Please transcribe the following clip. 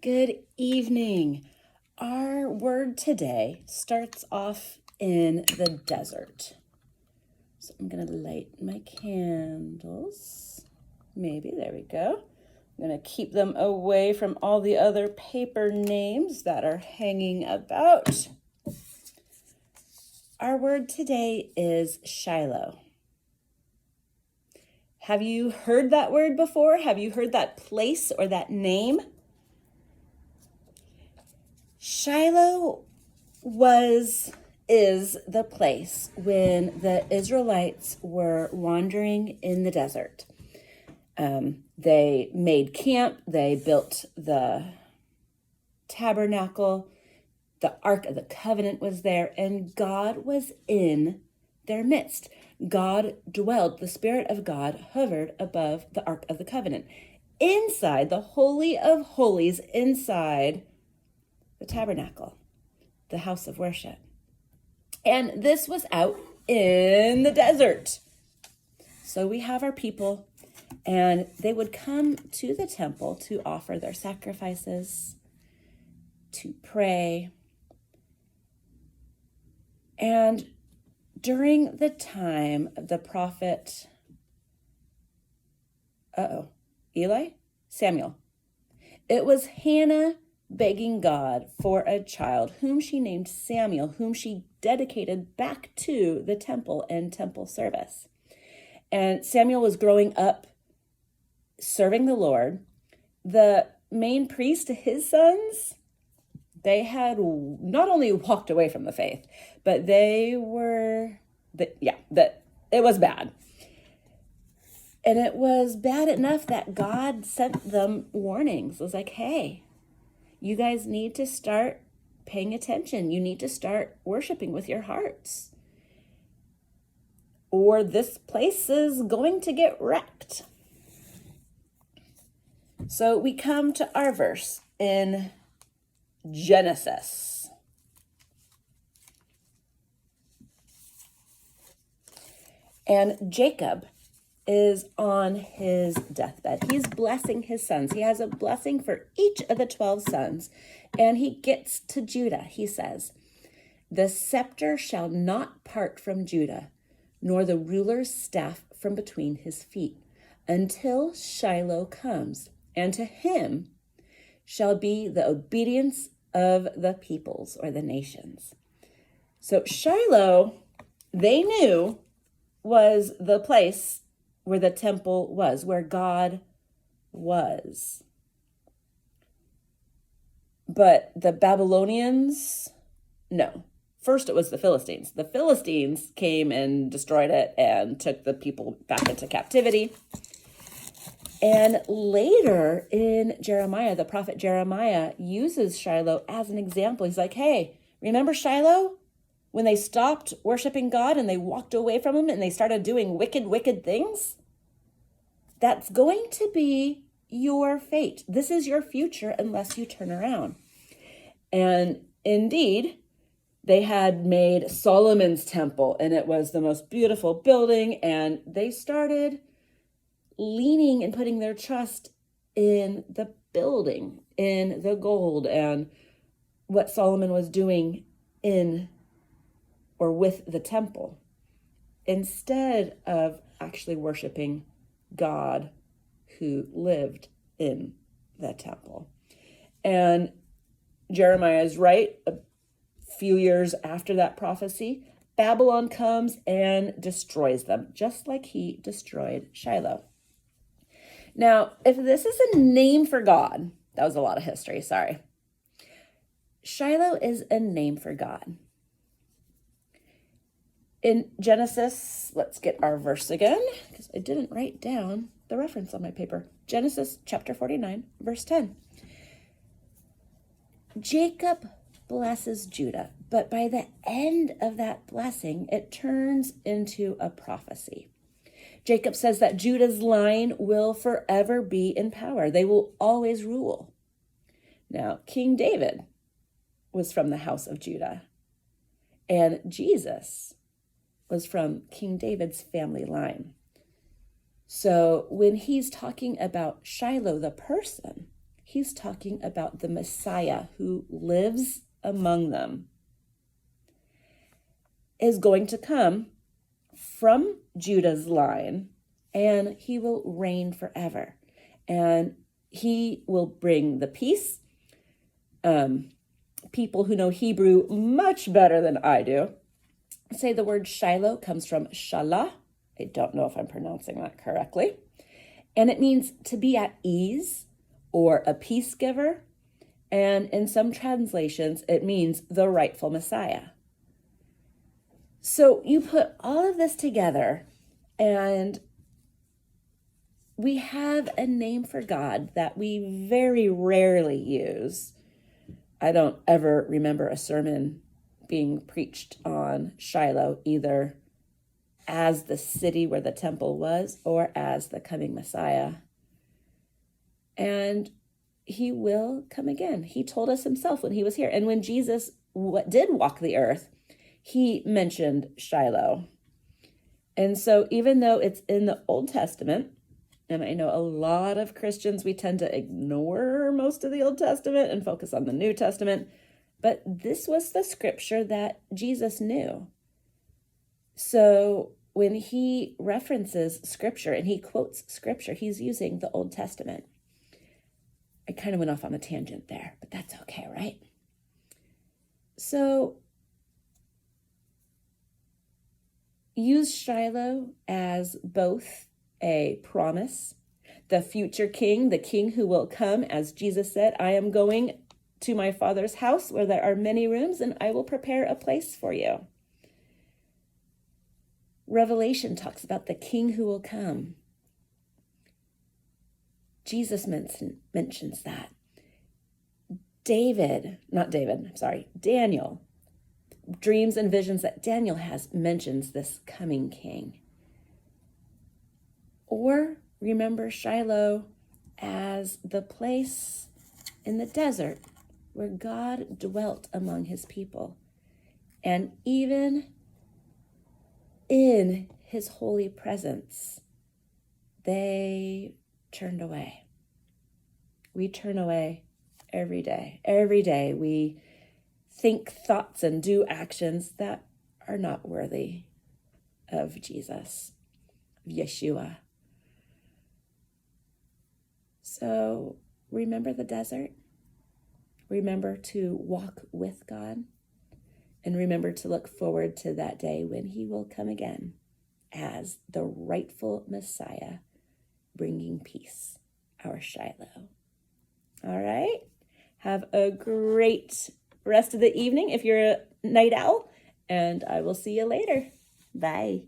Good evening. Our word today starts off in the desert. So I'm going to light my candles. Maybe, there we go. I'm going to keep them away from all the other paper names that are hanging about. Our word today is Shiloh. Have you heard that word before? Have you heard that place or that name? Shiloh is the place when the Israelites were wandering in the desert. They made camp, they built the tabernacle, the Ark of the Covenant was there, and God was in their midst. God dwelled, the Spirit of God hovered above the Ark of the Covenant. Inside, the Holy of Holies, inside the tabernacle, the house of worship. And this was out in the desert. So we have our people, and they would come to the temple to offer their sacrifices, to pray. And during the time of the prophet, Samuel, it was Hannah begging God for a child whom she named Samuel, whom she dedicated back to the temple and temple service. And Samuel was growing up serving the Lord. The main priest, his sons, they had not only walked away from the faith, but it was bad. And it was bad enough that God sent them warnings. It was like, hey, you guys need to start paying attention. You need to start worshiping with your hearts, or this place is going to get wrecked. So we come to our verse in Genesis. And Jacob is on his deathbed. He's blessing his sons. He has a blessing for each of the 12 sons. And he gets to Judah. He says, "The scepter shall not part from Judah, nor the ruler's staff from between his feet, until Shiloh comes, and to him shall be the obedience of the peoples," or the nations. So Shiloh, they knew, was the place where the temple was, where God was. But the Babylonians, no. First it was the Philistines. The Philistines came and destroyed it and took the people back into captivity. And later in Jeremiah, the prophet Jeremiah uses Shiloh as an example. He's like, hey, remember Shiloh? When they stopped worshiping God and they walked away from him and they started doing wicked things? That's going to be your fate. This is your future unless you turn around. And indeed, they had made Solomon's temple, and it was the most beautiful building, and they started leaning and putting their trust in the building, in the gold, and what Solomon was doing in or with the temple, instead of actually worshiping God who lived in the temple. And Jeremiah is right. A few years after that prophecy, Babylon comes and destroys them, just like he destroyed Shiloh. Now, if this is a name for God, that was a lot of history, sorry. Shiloh is a name for God. In Genesis, let's get our verse again, because I didn't write down the reference on my paper. Genesis chapter 49, verse 10. Jacob blesses Judah, but by the end of that blessing, it turns into a prophecy. Jacob says that Judah's line will forever be in power. They will always rule. Now, King David was from the house of Judah, and Jesus was from King David's family line. So when he's talking about Shiloh, the person, He's talking about the Messiah who lives among them, is going to come from Judah's line, and he will reign forever. And he will bring the peace. People who know Hebrew much better than I do say the word Shiloh comes from Shalah. I don't know if I'm pronouncing that correctly. And it means to be at ease or a peace giver. And in some translations, it means the rightful Messiah. So you put all of this together, and we have a name for God that we very rarely use. I don't ever remember a sermon being preached on Shiloh, either as the city where the temple was or as the coming Messiah. And he will come again. He told us himself when he was here. And when Jesus did walk the earth, he mentioned Shiloh. And so even though it's in the Old Testament, and I know a lot of Christians, we tend to ignore most of the Old Testament and focus on the New Testament, but this was the scripture that Jesus knew. So when he references scripture and he quotes scripture, he's using the Old Testament. I kind of went off on a tangent there, but that's okay, right? So use Shiloh as both a promise, the future king, the king who will come, as Jesus said, I am going to my Father's house where there are many rooms, and I will prepare a place for you. Revelation talks about the king who will come. Jesus mentions that. Daniel, dreams and visions that Daniel has mentions this coming king. Or remember Shiloh as the place in the desert where God dwelt among his people. And even in his holy presence, they turned away. We turn away every day. Every day we think thoughts and do actions that are not worthy of Jesus, of Yeshua. So remember the desert. Remember to walk with God. And remember to look forward to that day when he will come again as the rightful Messiah, bringing peace, our Shiloh. All right. Have a great rest of the evening if you're a night owl, and I will see you later. Bye.